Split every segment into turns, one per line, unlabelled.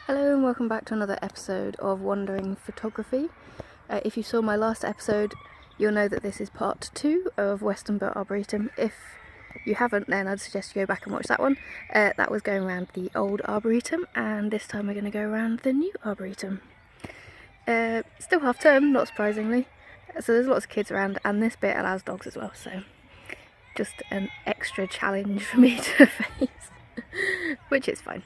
Hello and welcome back to another episode of Wandering Photography. If you saw my last episode, you'll know that this is part 2 of Westonbirt Arboretum. If you haven't, then I'd suggest you go back and watch that one. That was going around the Old Arboretum, and this time we're going to go around the new Arboretum. Still half term, not surprisingly, so there's lots of kids around, and this bit allows dogs as well, so just an extra challenge for me to face, which is fine.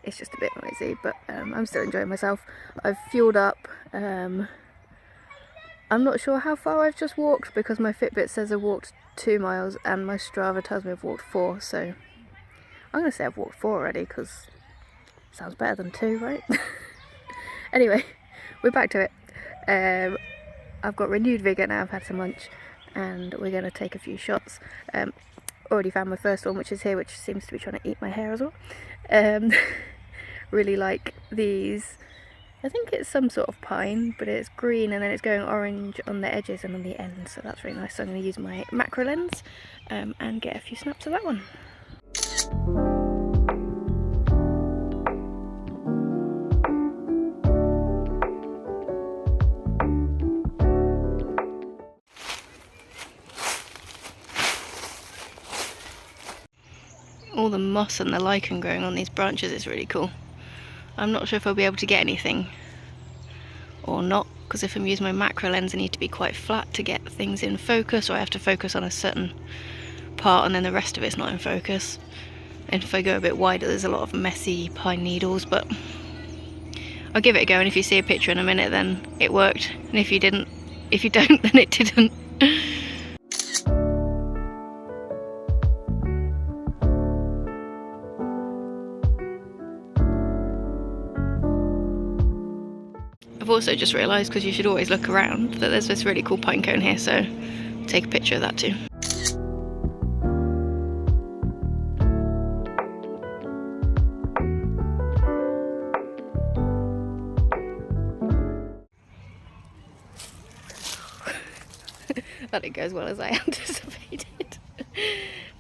It's just a bit noisy, but I'm still enjoying myself. I've fueled up. I'm not sure how far I've just walked because my Fitbit says I've walked 2 miles and my Strava tells me I've walked 4, so I'm going to say I've walked 4 already because it sounds better than 2, right? Anyway, we're back to it. I've got renewed vigour now, I've had some lunch, and we're going to take a few shots. Already found my first one, which is here, which seems to be trying to eat my hair as well. Really like these. I think it's some sort of pine, but it's green and then it's going orange on the edges and on the ends, so that's really nice. So I'm going to use my macro lens and get a few snaps of that one. All the moss and the lichen growing on these branches is really cool. I'm not sure if I'll be able to get anything or not, because if I'm using my macro lens I need to be quite flat to get things in focus, or I have to focus on a certain part and then the rest of it's not in focus. And if I go a bit wider there's a lot of messy pine needles, but I'll give it a go, and if you see a picture in a minute then it worked, and if you don't then it didn't. I've also just realised, because you should always look around, that there's this really cool pine cone here, so take a picture of that too. That didn't go as well as I anticipated.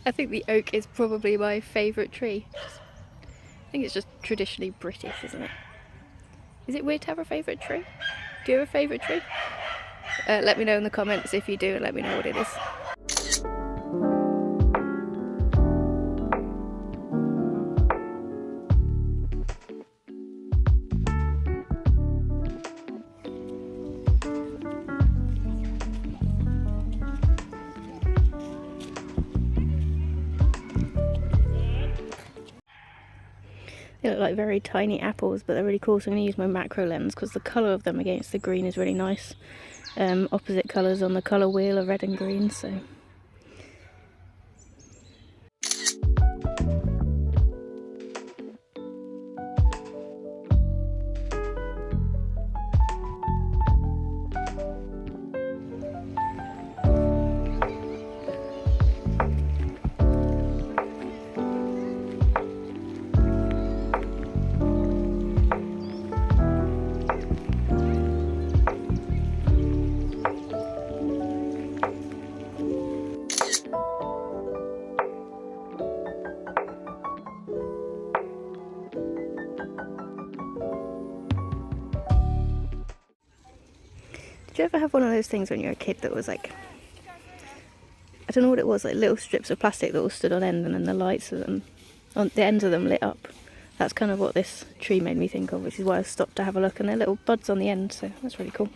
I think the oak is probably my favourite tree. I think it's just traditionally British, isn't it? Is it weird to have a favourite tree? Do you have a favourite tree? Let me know in the comments if you do, and let me know what it is. They look like very tiny apples, but they're really cool, so I'm going to use my macro lens because the colour of them against the green is really nice. Opposite colours on the colour wheel are red and green, so... Did you ever have one of those things when you were a kid that was like, I don't know what it was, like little strips of plastic that all stood on end and then the lights of them, on the ends of them lit up? That's kind of what this tree made me think of, which is why I stopped to have a look, and they're little buds on the end, so that's really cool.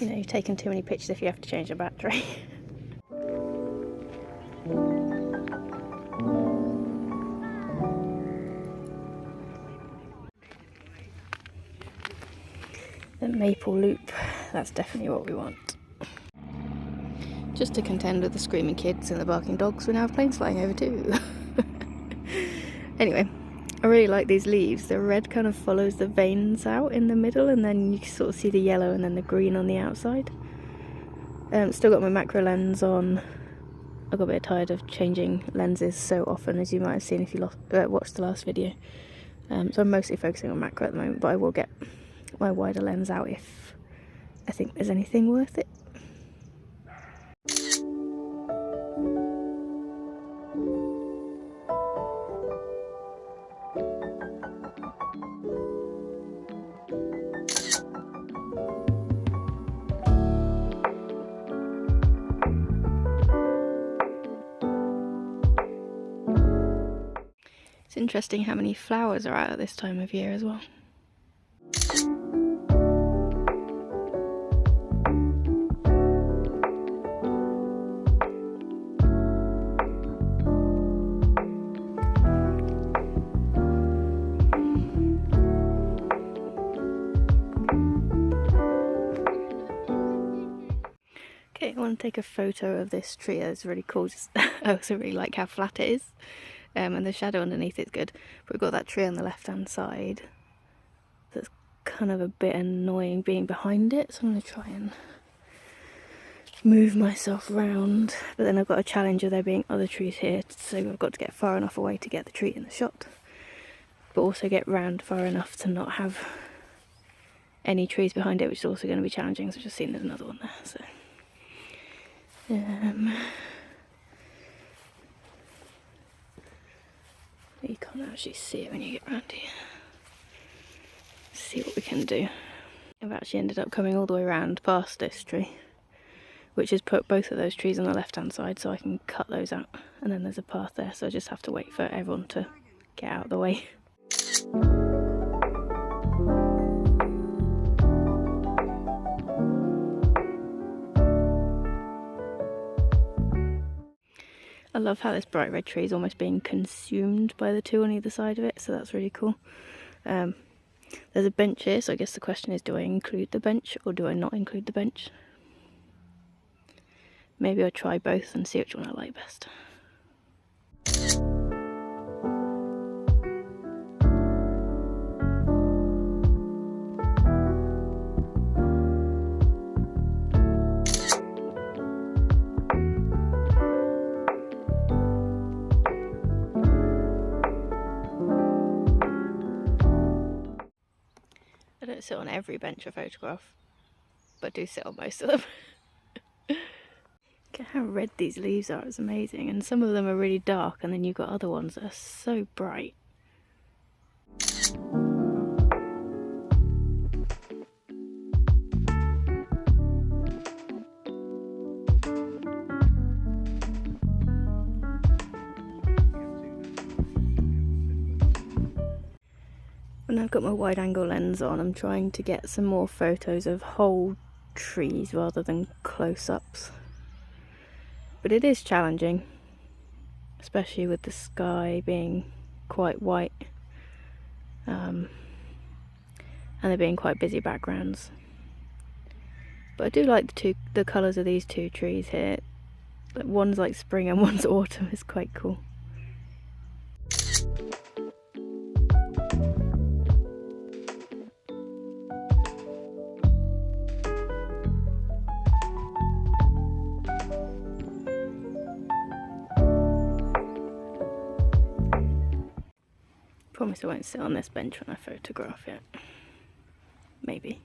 You know, you've taken too many pictures if you have to change the battery. The maple loop, that's definitely what we want. Just to contend with the screaming kids and the barking dogs, we now have planes flying over too. Anyway, I really like these leaves. The red kind of follows the veins out in the middle, and then you sort of see the yellow and then the green on the outside. Still got my macro lens on. I got a bit tired of changing lenses so often, as you might have seen if you watched the last video. So I'm mostly focusing on macro at the moment, but I will get my wider lens out if I think there's anything worth it. It's interesting how many flowers are out at this time of year as well. Okay, I want to take a photo of this tree. It's really cool. I also really like how flat it is. And the shadow underneath it's good, but we've got that tree on the left hand side that's kind of a bit annoying being behind it, so I'm going to try and move myself round, but then I've got a challenge of there being other trees here, so I've got to get far enough away to get the tree in the shot, but also get round far enough to not have any trees behind it, which is also going to be challenging. So I've just seen there's another one there, so you can't actually see it when you get around here. Let's see what we can do. I've actually ended up coming all the way around past this tree, which has put both of those trees on the left hand side, so I can cut those out, and then there's a path there, so I just have to wait for everyone to get out of the way. I love how this bright red tree is almost being consumed by the two on either side of it, so that's really cool. There's a bench here, so I guess the question is, do I include the bench or do I not include the bench? Maybe I'll try both and see which one I like best. I don't sit on every bench I photograph, but do sit on most of them. Look at how red these leaves are, it's amazing. And some of them are really dark, and then you've got other ones that are so bright. When I've got my wide angle lens on, I'm trying to get some more photos of whole trees rather than close-ups. But it is challenging, especially with the sky being quite white, and there being quite busy backgrounds. But I do like the colours of these two trees here. One's like spring and one's autumn. Is quite cool. Promise I won't sit on this bench when I photograph it. Maybe.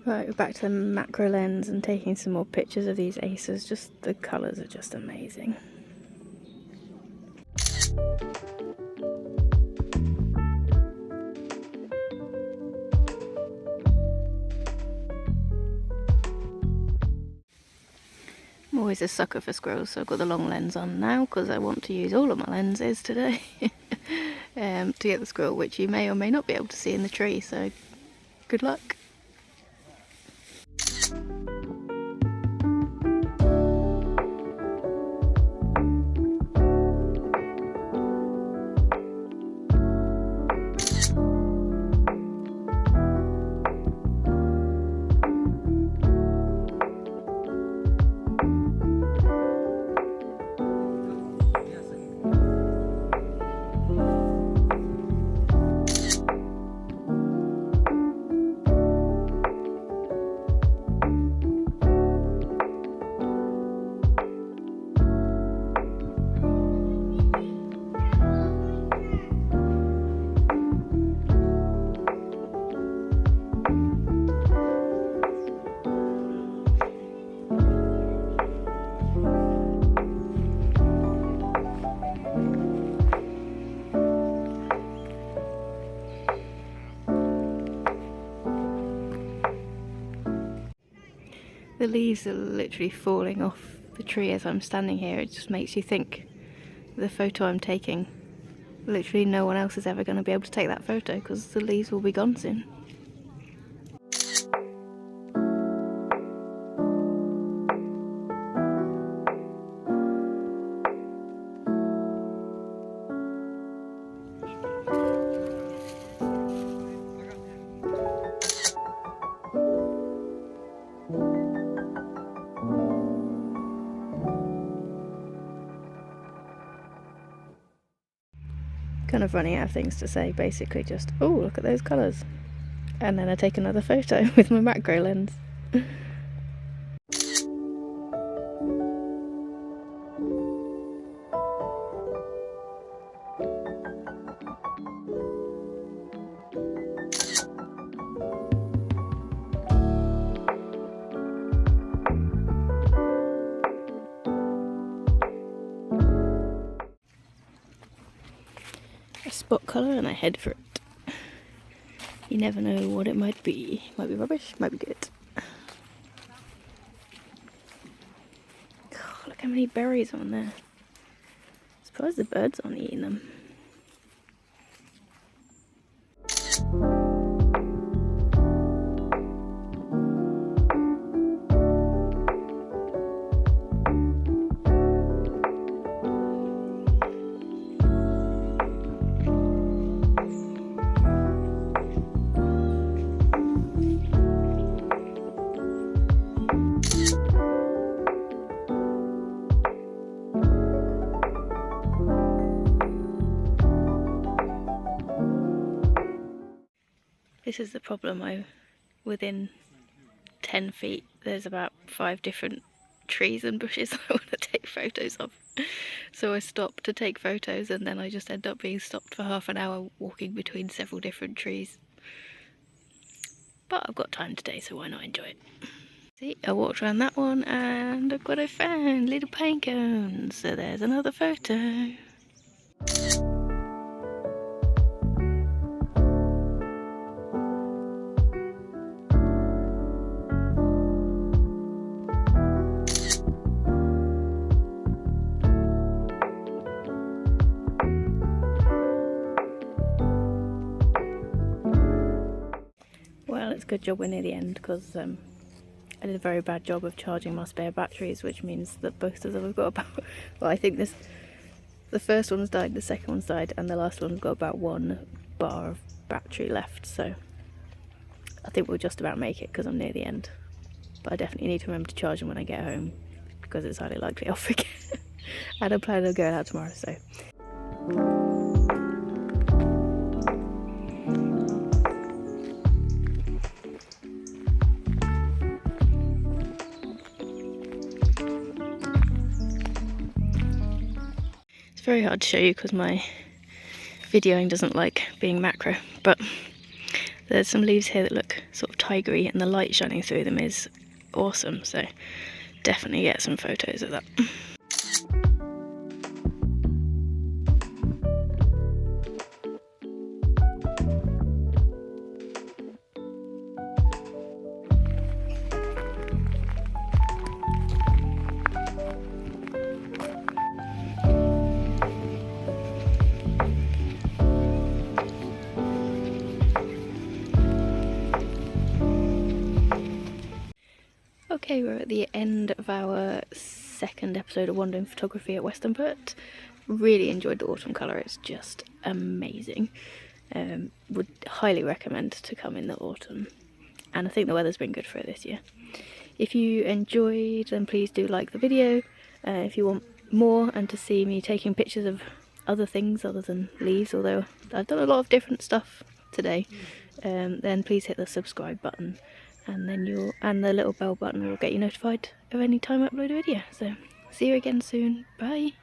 Right, we're back to the macro lens and taking some more pictures of these acers. Just the colours are just amazing. I'm always a sucker for squirrels, so I've got the long lens on now because I want to use all of my lenses today to get the squirrel, which you may or may not be able to see in the tree, so good luck. The leaves are literally falling off the tree as I'm standing here. It just makes you think the photo I'm taking, literally no one else is ever going to be able to take that photo because the leaves will be gone soon. Kind of running out of things to say, basically just, oh, look at those colours. And then I take another photo with my macro lens. A spot colour and I head for it. You never know what it might be. Might be rubbish, might be good. Oh, look how many berries on there. Surprised the birds aren't eating them. This is the problem. Within 10 feet there's about 5 different trees and bushes I want to take photos of. So I stop to take photos and then I just end up being stopped for half an hour walking between several different trees. But I've got time today, so why not enjoy it? See, I walked around that one and look what I found, little pine cones. So there's another photo. Well, it's a good job we're near the end because I did a very bad job of charging my spare batteries, which means that both of them have got about, well, I think the first one's died, the second one's died, and the last one's got about 1 bar of battery left, so I think we'll just about make it because I'm near the end. But I definitely need to remember to charge them when I get home because it's highly likely I'll forget. And I plan on going out tomorrow, so. Very hard to show you because my videoing doesn't like being macro, but There's some leaves here that look sort of tigery, and the light shining through them is awesome, so definitely get some photos of that. Okay, we're at the end of our second episode of wandering photography at Westonbirt. Really enjoyed the autumn colour, it's just amazing. Would highly recommend to come in the autumn, and I think the weather's been good for it this year. If you enjoyed, then please do like the video. If you want more and to see me taking pictures of other things other than leaves, although I've done a lot of different stuff today, then please hit the subscribe button, and then the little bell button will get you notified of any time I upload a video. So see you again soon. Bye.